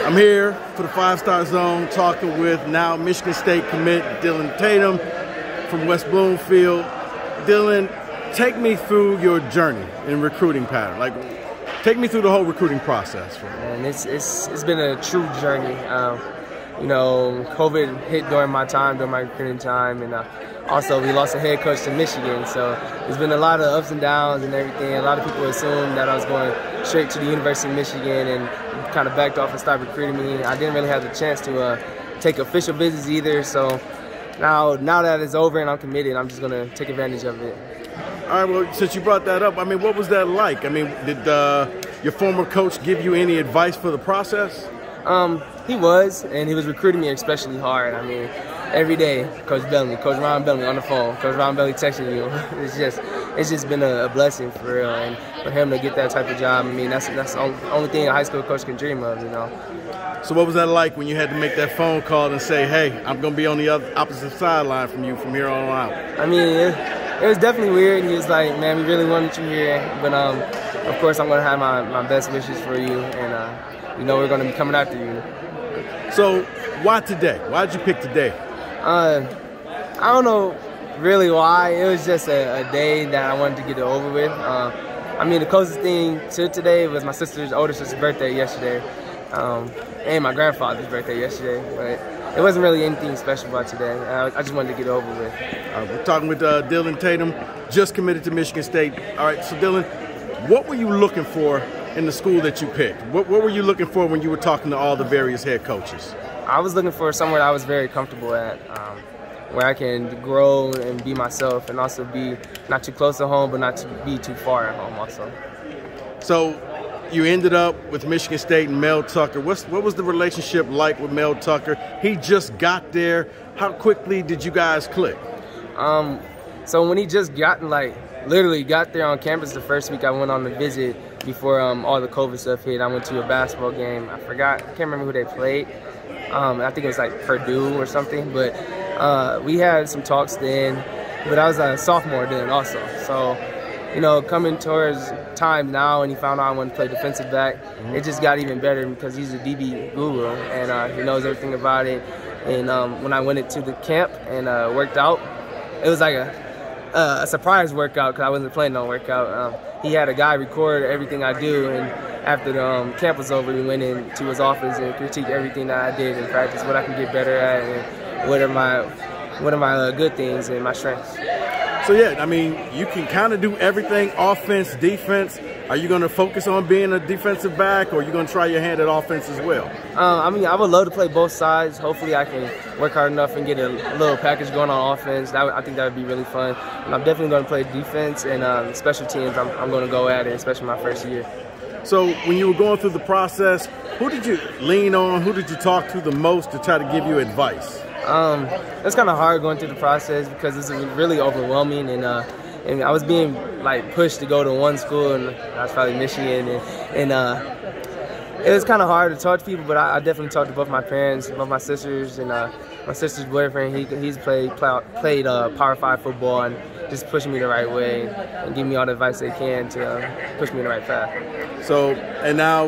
I'm here for the 5-Star Zone talking with now Michigan State commit Dillon Tatum from West Bloomfield. Dillon, take me through your journey in recruiting pattern. Like, take me through the whole recruiting process. And it's been a true journey. You know, COVID hit during my recruiting time, and also we lost a head coach to Michigan. So there's been a lot of ups and downs and everything. A lot of people assumed that I was going straight to the University of Michigan and kind of backed off and started recruiting me. I didn't really have the chance to take official visits either. So now that it's over and I'm committed, I'm just going to take advantage of it. All right, well, since you brought that up, I mean, what was that like? I mean, did your former coach give you any advice for the process? He was, and he was recruiting me especially hard. I mean, every day, Coach Ron Bellamy on the phone, Coach Ron Bellamy texting you. It's just been a blessing for real, and for him to get that type of job. I mean, that's the only thing a high school coach can dream of, you know. So what was that like when you had to make that phone call and say, hey, I'm going to be on the opposite sideline from you from here on out? I mean, it was definitely weird. He was like, man, we really wanted you here, but of course I'm going to have my best wishes for you, and you know we're going to be coming after you. So why today? Why did you pick today? I don't know really why. It was just a day that I wanted to get it over with. I mean, the closest thing to today was my older sister's birthday yesterday, and my grandfather's birthday yesterday. But it wasn't really anything special about today. I just wanted to get it over with. We're talking with Dillon Tatum, just committed to Michigan State. All right, so Dillon, what were you looking for in the school that you picked? What were you looking for when you were talking to all the various head coaches? I was looking for somewhere I was very comfortable at, where I can grow and be myself, and also be not too close to home, but not to be too far at home also. So you ended up with Michigan State and Mel Tucker. What was the relationship like with Mel Tucker? He just got there. How quickly did you guys click? So when he just literally got there on campus the first week I went on the visit before all the COVID stuff hit, I went to a basketball game. I can't remember who they played. I think it was like Purdue or something, but we had some talks then, but I was a sophomore then also. So, you know, coming towards time now and he found out I wanted to play defensive back, it just got even better because he's a DB guru and he knows everything about it. And when I went into the camp and worked out, it was like a surprise workout because I wasn't planning on workout. He had a guy record everything I do, and after the camp was over, we went into his office and critiqued everything that I did in practice, what I can get better at, and what are my good things and my strengths. So yeah, I mean, you can kind of do everything, offense, defense. Are you going to focus on being a defensive back, or are you going to try your hand at offense as well? I mean, I would love to play both sides. Hopefully I can work hard enough and get a little package going on offense. I think that would be really fun. And I'm definitely going to play defense and special teams. I'm going to go at it, especially my first year. So when you were going through the process, who did you lean on? Who did you talk to the most to try to give you advice? It's kind of hard going through the process because it's really overwhelming, and I was being pushed to go to one school, and I was probably Michigan, and it was kind of hard to talk to people, but I definitely talked to both my parents, both my sisters, and my sister's boyfriend. He's played Power 5 football and just pushing me the right way and giving me all the advice they can to push me in the right path. So, and now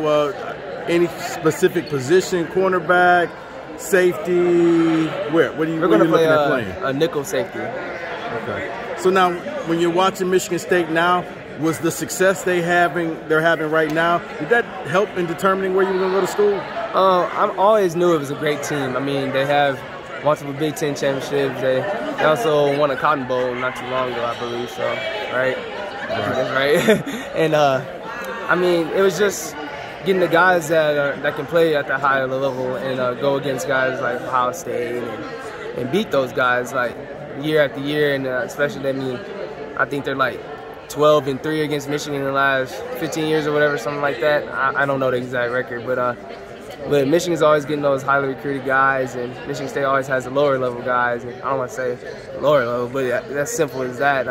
any specific position, cornerback, safety, what are you looking at playing? A nickel safety. Okay. So now, when you're watching Michigan State now, was the success they're having right now, did that help in determining where you were going to go to school? I always knew it was a great team. I mean, they have multiple Big Ten championships. They also won a Cotton Bowl not too long ago, I believe. So, right? I think that's right. And I mean, it was just getting the guys that can play at the higher level and go against guys like Ohio State and beat those guys year after year, and especially, I mean, I think they're 12-3 against Michigan in the last 15 years or whatever, something like that. I don't know the exact record, but Michigan's always getting those highly recruited guys, and Michigan State always has the lower level guys. And I don't want to say lower level, but that's simple as that.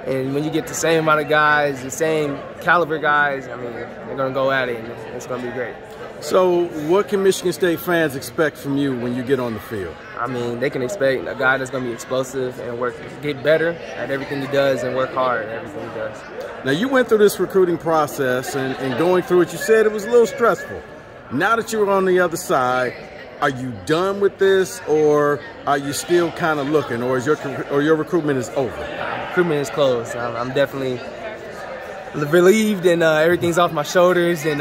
And when you get the same amount of guys, the same caliber guys, I mean, they're going to go at it, and it's going to be great. So what can Michigan State fans expect from you when you get on the field? I mean, they can expect a guy that's going to be explosive and get better at everything he does and work hard at everything he does. Now, you went through this recruiting process, and going through it, you said it was a little stressful. Now that you're on the other side, are you done with this, or are you still kind of looking, or is your recruitment is over? Recruitment is closed. I'm definitely relieved, and everything's off my shoulders, and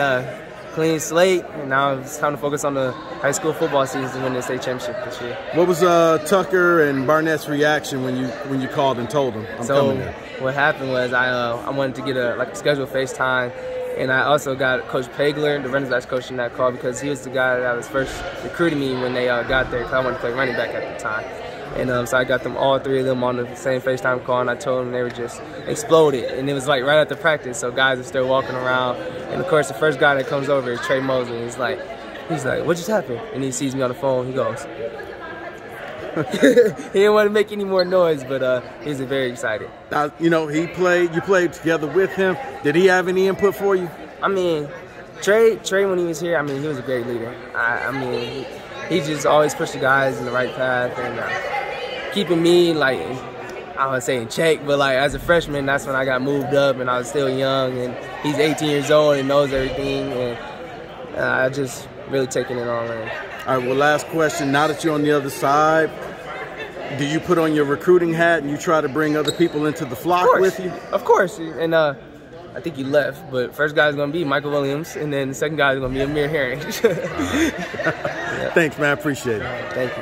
clean slate. And now it's time to focus on the high school football season to win the state championship this year. What was Tucker and Barnett's reaction when you called and told them I'm coming in? What happened was I wanted to get a scheduled FaceTime. And I also got Coach Pagler, the running backs coach, in that call because he was the guy that was first recruiting me when they got there because I wanted to play running back at the time. And so I got them, all three of them, on the same FaceTime call, and I told them they were just exploded. And it was like right after practice, so guys are still walking around. And of course, the first guy that comes over is Trey Mosley. He's like, what just happened? And he sees me on the phone. He goes, he didn't want to make any more noise, but he's very excited. You know, you played together with him. Did he have any input for you? I mean, Trey when he was here, I mean, he was a great leader. I mean, he just always pushed the guys in the right path and keeping me, like, I would say in check, but like as a freshman, that's when I got moved up and I was still young, and he's 18 years old and knows everything, and I just really taking it all in. All right, well, last question. Now that you're on the other side, do you put on your recruiting hat and you try to bring other people into the flock with you? Of course. And I think he left, but first guy is going to be Michael Williams, and then the second guy is going to be Amir Herring. Thanks, man. I appreciate it. Thank you.